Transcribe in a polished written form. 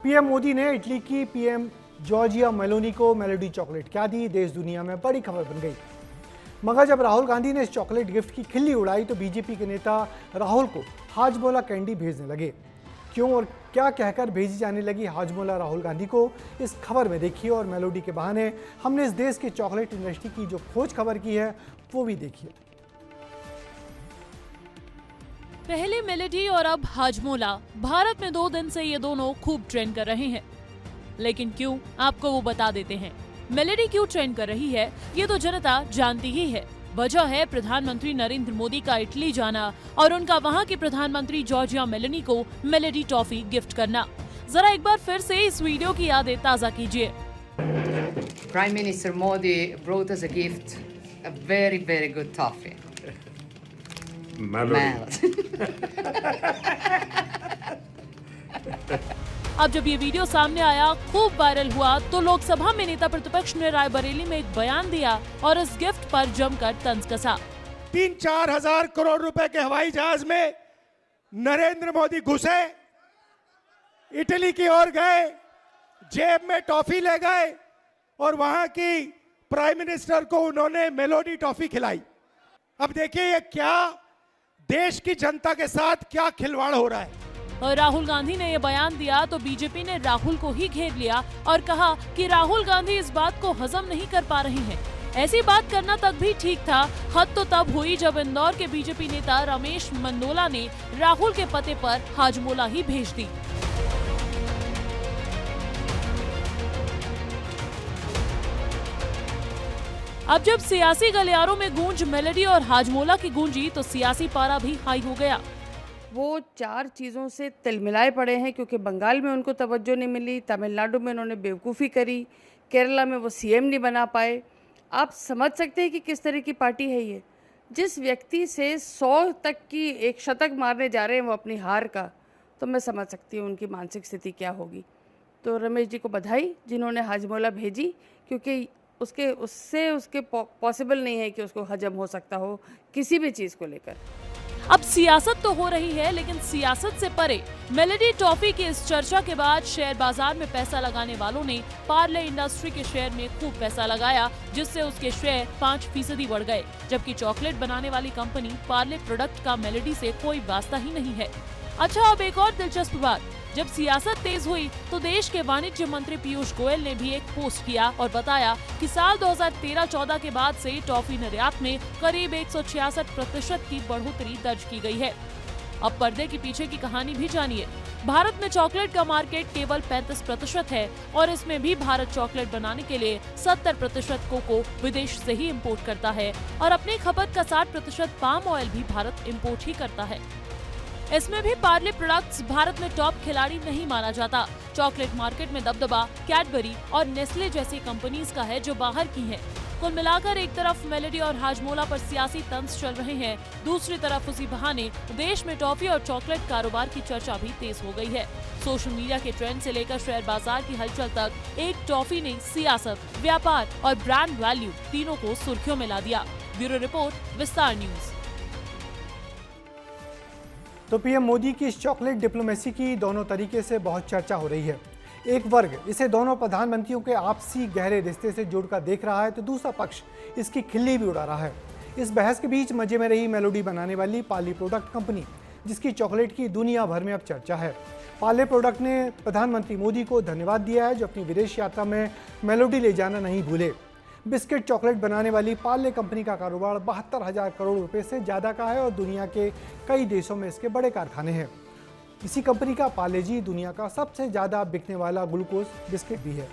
PM Modi ने Italy की PM Giorgia Meloni को मेलोडी चॉकलेट क्या दी, देश दुनिया में बड़ी खबर बन गई। मगर जब राहुल गांधी ने इस चॉकलेट गिफ्ट की खिल्ली उड़ाई तो बीजेपी के नेता राहुल को हाजमोला कैंडी भेजने लगे। क्यों और क्या कहकर भेजी जाने लगी हाजमोला राहुल गांधी को, इस खबर में देखिए। और मेलोडी के बहाने हमने इस देश के चॉकलेट इंडस्ट्री की जो खोज खबर की है वो भी देखिए। पहले मेलोडी और अब हाजमोला, भारत में 2 दिन से ये दोनों खूब ट्रेंड कर रहे हैं। लेकिन क्यों, आपको वो बता देते हैं। मेलोडी क्यों ट्रेंड कर रही है ये तो जनता जानती ही है। वजह है प्रधानमंत्री नरेंद्र मोदी का इटली जाना और उनका वहां की प्रधानमंत्री जॉर्जिया मेलोनी को मेलोडी टॉफी गिफ्ट करना। जरा एक बार फिर से इस वीडियो की यादें ताजा कीजिए। Prime Minister Modi brought us a gift, a very, very good toffee. अब जब ये वीडियो सामने आया, खूब वायरल हुआ, तो लोकसभा में नेता प्रतिपक्ष ने रायबरेली में एक बयान दिया और इस गिफ्ट पर जमकर तंज कसा। 3-4 हजार करोड़ रुपए के हवाई जहाज में नरेंद्र मोदी घुसे, इटली की ओर गए, जेब में टॉफी ले गए और वहां की प्राइम मिनिस्टर को उन्होंने मेलोडी टॉफी खिलाई। अब देखिए ये क्या देश की जनता के साथ क्या खिलवाड़ हो रहा है। और राहुल गांधी ने यह बयान दिया तो बीजेपी ने राहुल को ही घेर लिया और कहा कि राहुल गांधी इस बात को हजम नहीं कर पा रहे हैं। ऐसी बात करना तक भी ठीक था, हद तो तब हुई जब इंदौर के बीजेपी नेता रमेश मंडोला ने राहुल के पते पर हाजमोला ही भेज दी। अब जब सियासी गलियारों में गूंज मेलोडी और हाजमोला की गूंजी तो सियासी पारा भी हाई हो गया। वो 4 चीज़ों से तिलमिलाए पड़े हैं, क्योंकि बंगाल में उनको तवज्जो नहीं मिली, तमिलनाडु में उन्होंने बेवकूफ़ी करी, केरला में वो सीएम नहीं बना पाए। आप समझ सकते हैं कि किस तरह की पार्टी है ये। जिस व्यक्ति से 100 तक की एक शतक मारने जा रहे हैं वो अपनी हार का, तो मैं समझ सकती हूँ उनकी मानसिक स्थिति क्या होगी। तो रमेश जी को बधाई जिन्होंने हाजमोला भेजी, क्योंकि उसके पॉसिबल नहीं है कि उसको हजम हो सकता हो किसी भी चीज़ को लेकर। अब सियासत तो हो रही है, लेकिन सियासत से परे मेलोडी टॉफी की इस चर्चा के बाद शेयर बाजार में पैसा लगाने वालों ने पार्ले इंडस्ट्री के शेयर में खूब पैसा लगाया, जिससे उसके शेयर 5% बढ़ गए। जबकि चॉकलेट बनाने वाली कंपनी पार्ले प्रोडक्ट का मेलोडी से कोई वास्ता ही नहीं है। अच्छा, अब एक और दिलचस्प बात, जब सियासत तेज हुई तो देश के वाणिज्य मंत्री पीयूष गोयल ने भी एक पोस्ट किया और बताया कि साल 2013-14 के बाद से टॉफी निर्यात में करीब 166% की बढ़ोतरी दर्ज की गई है। अब पर्दे के पीछे की कहानी भी जानिए। भारत में चॉकलेट का मार्केट केवल 35% है और इसमें भी भारत चॉकलेट बनाने के लिए 70% कोको विदेश से ही इम्पोर्ट करता है और अपनी खपत का 60% पाम ऑयल भी भारत इम्पोर्ट ही करता है। इसमें भी पार्ले प्रोडक्ट्स भारत में टॉप खिलाड़ी नहीं माना जाता। चॉकलेट मार्केट में दबदबा कैडबरी और नेस्ले जैसी कंपनीज का है जो बाहर की हैं। कुल मिलाकर एक तरफ मेलोडी और हाजमोला पर सियासी तंज चल रहे हैं, दूसरी तरफ उसी बहाने देश में टॉफी और चॉकलेट कारोबार की चर्चा भी तेज हो गई है। सोशल मीडिया के ट्रेंड से लेकर शेयर बाजार की हलचल तक एक टॉफी ने सियासत, व्यापार और ब्रांड वैल्यू तीनों को सुर्खियों में ला दिया। ब्यूरो रिपोर्ट, विस्तार न्यूज। तो पीएम मोदी की इस चॉकलेट डिप्लोमेसी की दोनों तरीके से बहुत चर्चा हो रही है। एक वर्ग इसे दोनों प्रधानमंत्रियों के आपसी गहरे रिश्ते से जोड़कर देख रहा है तो दूसरा पक्ष इसकी खिल्ली भी उड़ा रहा है। इस बहस के बीच मजे में रही मेलोडी बनाने वाली पार्ले प्रोडक्ट कंपनी, जिसकी चॉकलेट की दुनिया भर में अब चर्चा है। पार्ले प्रोडक्ट ने प्रधानमंत्री मोदी को धन्यवाद दिया है जो अपनी विदेश यात्रा में मेलोडी ले जाना नहीं भूले। बिस्किट चॉकलेट बनाने वाली पार्ले कंपनी का कारोबार 72,000 करोड़ रुपए से ज़्यादा का है और दुनिया के कई देशों में इसके बड़े कारखाने हैं। इसी कंपनी का पार्ले जी दुनिया का सबसे ज़्यादा बिकने वाला ग्लूकोज बिस्किट भी है।